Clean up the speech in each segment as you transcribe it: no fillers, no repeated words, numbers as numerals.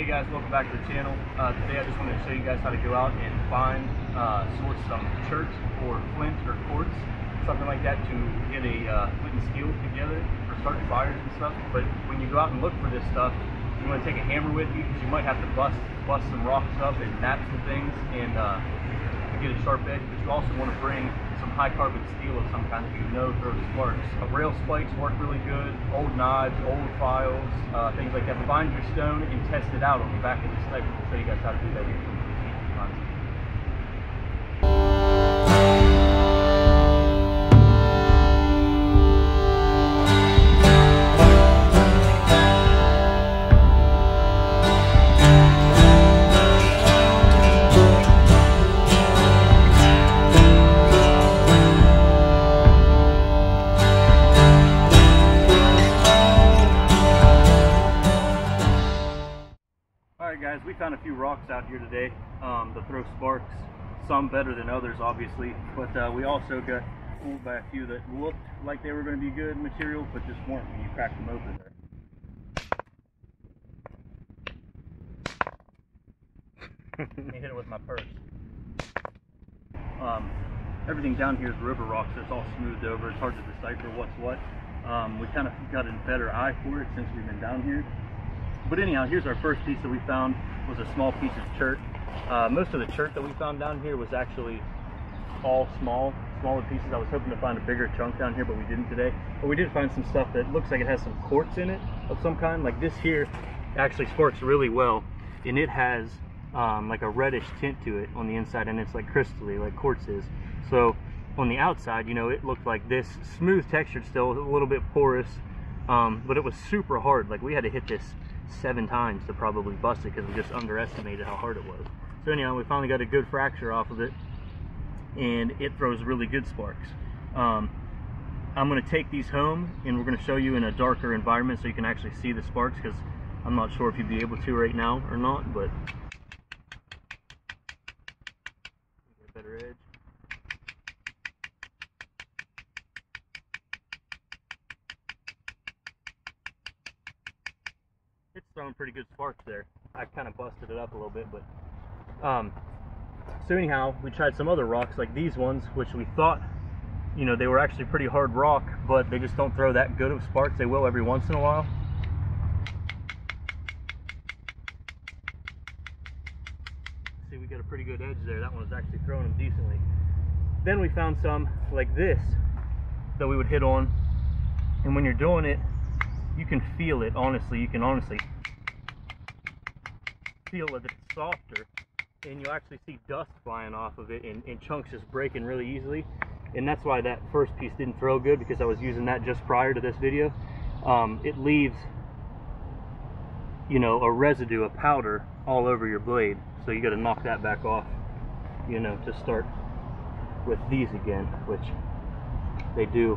Hey guys, welcome back to the channel. Today I just wanted to show you guys how to go out and find, source some chert or flint or quartz, something like that, to get a flint and steel together for starting fires and stuff. But when you go out and look for this stuff, you want to take a hammer with you because you might have to bust some rocks up and nap some things and get a sharp edge. But you also want to bring some high carbon steel of some kind that you know throws sparks. Rail spikes work really good, old knives, old files, things like that. Find your stone and test it out on the back of the sniper. We'll show you guys how to do that here. Alright guys, we found a few rocks out here today that throw sparks, some better than others obviously, but we also got fooled by a few that looked like they were going to be good material, but just weren't when you cracked them open there. Let me hit it with my purse. Everything down here is river rock, so it's all smoothed over. It's hard to decipher what's what. We kind of got a better eye for it since we've been down here. But anyhow, here's our first piece that we found. Was a small piece of chert. Most of the chert that we found down here was actually all smaller pieces. I was hoping to find a bigger chunk down here, but we didn't today. But we did find some stuff that looks like it has some quartz in it of some kind. Like this here actually sparks really well, and it has like a reddish tint to it on the inside, and it's like crystally, like quartz is. So on the outside, you know, it looked like this, smooth textured still, a little bit porous, but it was super hard. Like we had to hit this 7 times to probably bust it because we just underestimated how hard it was. So anyhow, we finally got a good fracture off of it, and it throws really good sparks. I'm going to take these home and we're going to show you in a darker environment so you can actually see the sparks, because I'm not sure if you'd be able to right now or not, but get a better edge. It's throwing pretty good sparks there. I kind of busted it up a little bit, but so anyhow, we tried some other rocks like these ones, which we thought, you know, they were actually pretty hard rock, but they just don't throw that good of sparks. They will every once in a while. See, we got a pretty good edge there. That one was actually throwing them decently. Then we found some like this that we would hit on, and when you're doing it, you can feel it. Honestly, you can honestly feel that it's softer, and you'll actually see dust flying off of it, and chunks just breaking really easily. And that's why that first piece didn't throw good, because I was using that just prior to this video. It leaves, you know, a residue of powder all over your blade, so you got to knock that back off, you know, to start with these again, which they do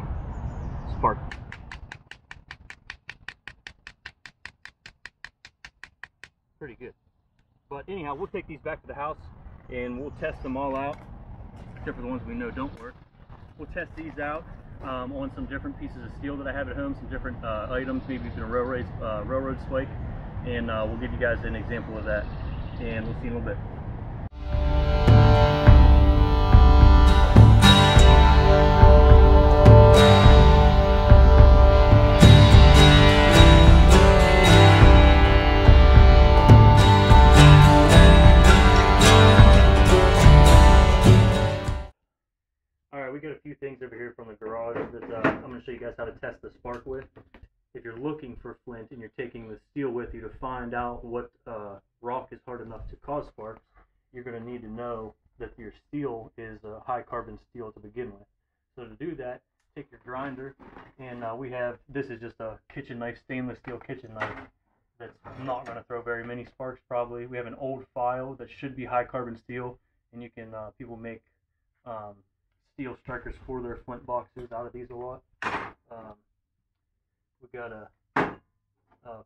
spark. Pretty good. But anyhow, we'll take these back to the house and we'll test them all out, except for the ones we know don't work. We'll test these out on some different pieces of steel that I have at home, some different items, maybe even a railroad spike, and we'll give you guys an example of that, and we'll see in a little bit. We got a few things over here from the garage that I'm going to show you guys how to test the spark with. If you're looking for flint and you're taking the steel with you to find out what rock is hard enough to cause sparks, you're going to need to know that your steel is a high carbon steel to begin with. So to do that, take your grinder, and this is just a kitchen knife, stainless steel kitchen knife that's not going to throw very many sparks probably. We have an old file that should be high carbon steel, and you can people make steel strikers for their flint boxes out of these a lot. We've got a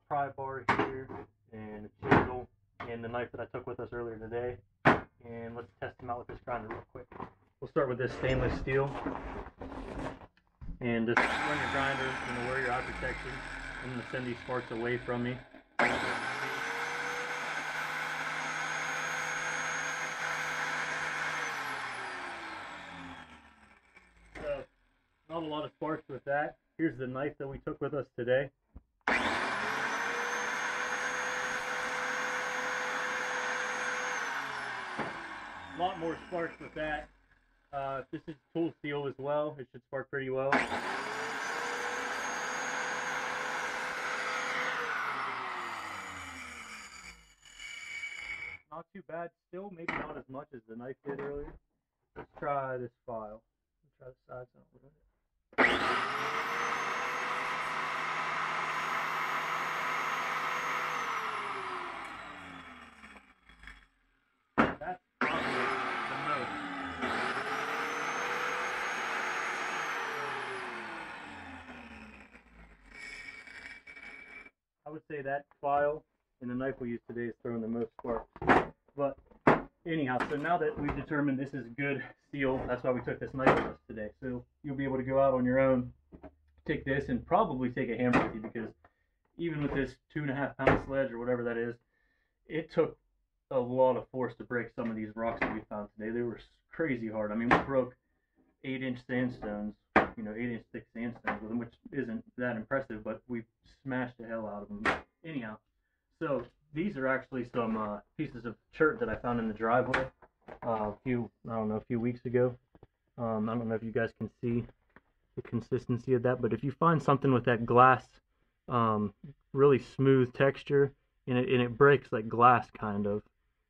pry bar here, and a chisel, and the knife that I took with us earlier today. And let's test them out with this grinder real quick. We'll start with this stainless steel, and just run your grinder, wear your eye protection. I'm going to send these sparks away from me. a lot of sparks with that. Here's the knife that we took with us today. A lot more sparks with that. This is tool steel as well. It should spark pretty well. Not too bad still, maybe not as much as the knife did earlier. Let's try this file. Let's try the sides on it. That's probably the most. I would say that file and the knife we used today is throwing the most sparks. But anyhow, so now that we've determined this is good steel, that's why we took this knife with us today. So you'll be able to go out on your own, take this, and probably take a hammer with you, because even with this 2.5 pound sledge or whatever that is, it took a lot of force to break some of these rocks that we found today. They were crazy hard. I mean, we broke 8-inch sandstones, 8-inch thick sandstones with them, which isn't that impressive, but we smashed the hell out of them. Anyhow, so these are actually some pieces of chert that I found in the driveway a few weeks ago. I don't know if you guys can see the consistency of that, but if you find something with that glass, really smooth texture, and it breaks like glass kind of,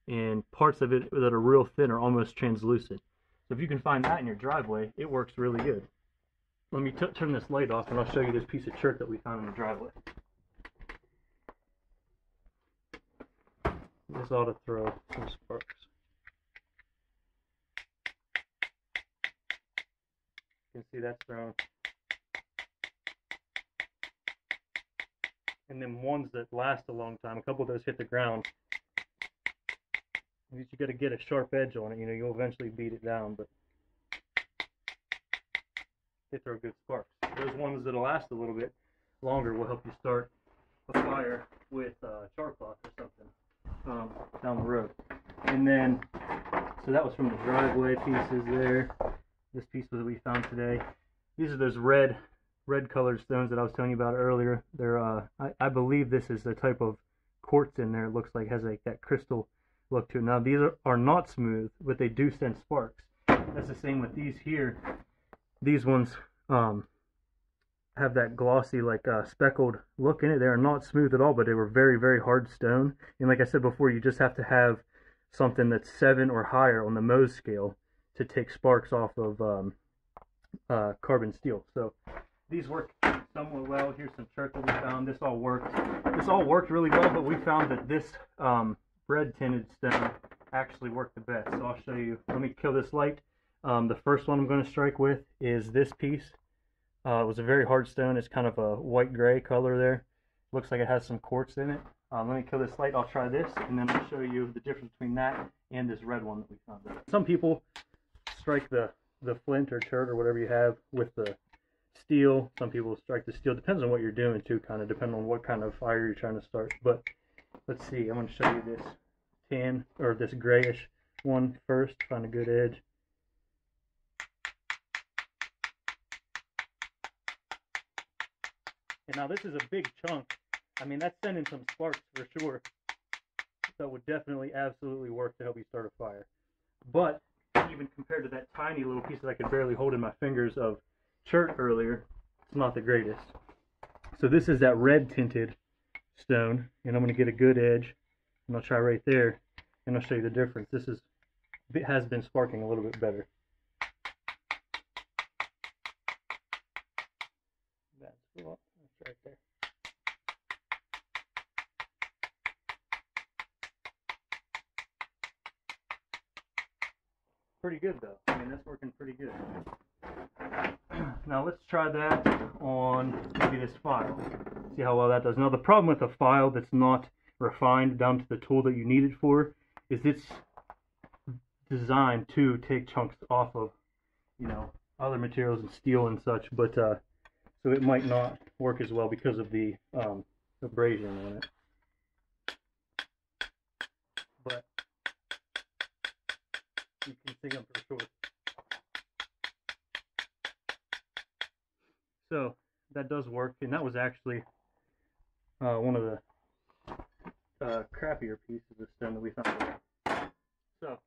and parts of it that are real thin are almost translucent. So if you can find that in your driveway, it works really good. Let me turn this light off and I'll show you this piece of chert that we found in the driveway. This ought to throw some sparks. You can see that's thrown. And then ones that last a long time, a couple of those hit the ground. You got to get a sharp edge on it, you'll eventually beat it down, but they throw good sparks. Those ones that'll last a little bit longer will help you start a fire with char cloth or something down the road. And then, so that was from the driveway pieces there. This piece that we found today. These are those red colored stones that I was telling you about earlier. They're I believe this is a type of quartz in there. It looks like it has like that crystal look to it. Now these are not smooth, but they do send sparks. That's the same with these here. These ones have that glossy, like speckled look in it. They are not smooth at all, but they were very, very hard stone. And like I said before, you just have to have something that's 7 or higher on the Mohs scale to take sparks off of carbon steel. So these work somewhat well. Here's some chert that we found. This all worked. This all worked really well, but we found that this red tinted stone actually worked the best. So I'll show you. Let me kill this light. The first one I'm going to strike with is this piece. It was a very hard stone. It's kind of a white-gray color there. Looks like it has some quartz in it. Let me kill this light. I'll try this, and then I'll show you the difference between that and this red one that we found. Some people strike the flint or chert or whatever you have with the steel. Some people strike the steel. Depends on what you're doing too, kind of depending on what kind of fire you're trying to start. But let's see. I'm going to show you this tan or this grayish one first. Find a good edge. And now this is a big chunk. I mean, that's sending some sparks for sure. So it would definitely, absolutely work to help you start a fire. But even compared to that tiny little piece that I could barely hold in my fingers of chert earlier, it's not the greatest. So this is that red tinted stone, and I'm going to get a good edge, and I'll try right there, and I'll show you the difference. It has been sparking a little bit better. That's right there. Pretty good though. I mean, that's working pretty good. Now let's try that on maybe this file. See how well that does. Now the problem with a file that's not refined down to the tool that you need it for is it's designed to take chunks off of, other materials and steel and such, but so it might not work as well because of the abrasion on it. But you can see them for sure. So that does work, and that was actually one of the crappier pieces of stone that we found. So,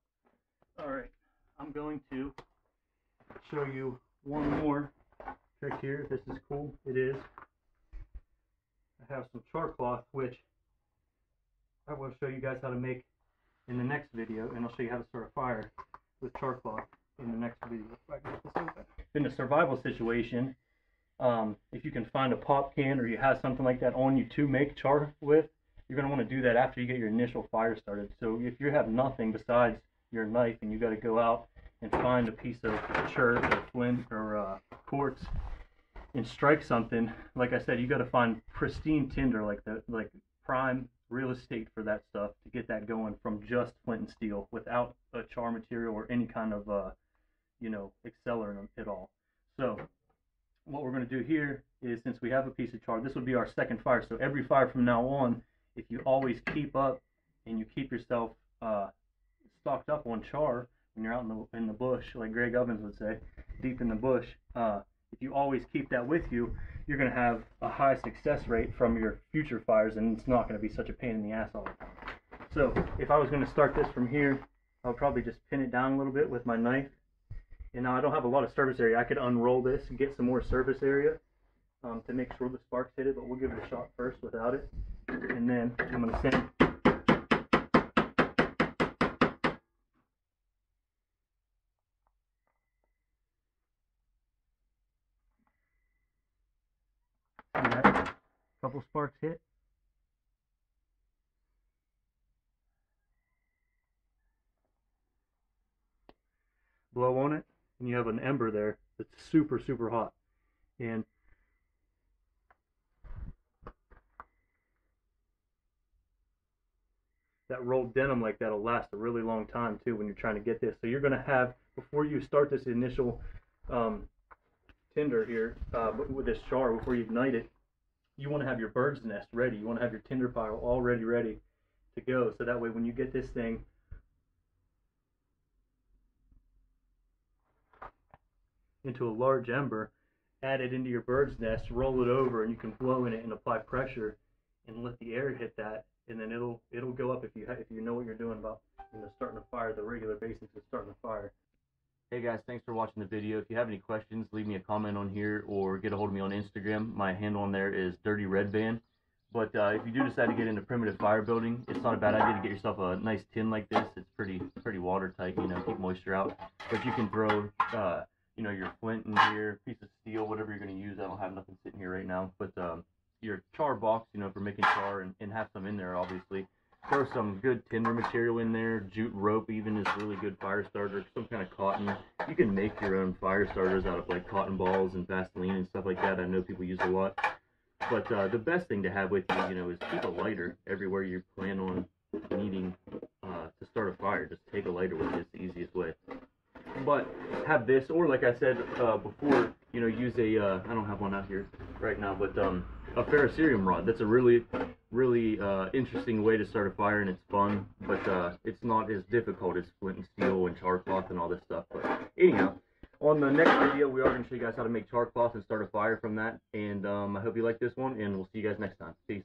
alright, I'm going to show you one more trick here. This is cool. It is. I have some char cloth, which I will show you guys how to make in the next video, and I'll show you how to start a fire with char cloth in the next video. If I get this open. In a survival situation, if you can find a pop can or you have something like that on you to make char with, you're going to want to do that after you get your initial fire started. So if you have nothing besides your knife and you got to go out and find a piece of chert or flint or quartz and strike something, like I said, you got to find pristine tinder, like prime real estate for that stuff, to get that going from just flint and steel without a char material or any kind of accelerant at all. So what we're going to do here is, since we have a piece of char, this will be our second fire. So every fire from now on, if you always keep up and you keep yourself stocked up on char when you're out in the bush, like Greg Ovens would say, deep in the bush, if you always keep that with you, you're going to have a high success rate from your future fires, and it's not going to be such a pain in the ass all the time. So if I was going to start this from here, I'll probably just pin it down a little bit with my knife. And now I don't have a lot of surface area. I could unroll this and get some more surface area to make sure the sparks hit it, but we'll give it a shot first without it. And then I'm going to send a couple sparks hit. Blow on it, and you have an ember there that's super, super hot. And that rolled denim like that will last a really long time too when you're trying to get this. So you're going to have, before you start this initial tinder here with this char, before you ignite it, you want to have your bird's nest ready. You want to have your tinder pile already ready to go, so that way when you get this thing into a large ember, add it into your bird's nest, roll it over, and you can blow in it and apply pressure and let the air hit that, and then it'll go up if you know what you're doing about starting a fire, the regular basics of starting a fire. Hey guys, thanks for watching the video. If you have any questions, leave me a comment on here or get a hold of me on Instagram. My handle on there is Dirty Red Band. But if you do decide to get into primitive fire building, it's not a bad idea to get yourself a nice tin like this. It's pretty watertight, keep moisture out. But you can throw your flint in here, piece of steel, whatever you're going to use. I don't have nothing sitting here right now, but your char box, for making char, and have some in there, obviously. Throw some good tinder material in there. Jute rope even is really good fire starter. Some kind of cotton. You can make your own fire starters out of like cotton balls and Vaseline and stuff like that. I know people use a lot. But the best thing to have with you, is keep a lighter everywhere you plan on needing to start a fire. Just take a lighter with you. It's the easiest way. But have this, or like I said before, use a, I don't have one out here right now, but a ferrocerium rod. That's a really interesting way to start a fire, and it's fun, but it's not as difficult as flint and steel and char cloth and all this stuff. But anyhow, on the next video, we are going to show you guys how to make char cloth and start a fire from that, and I hope you like this one, and we'll see you guys next time. Peace.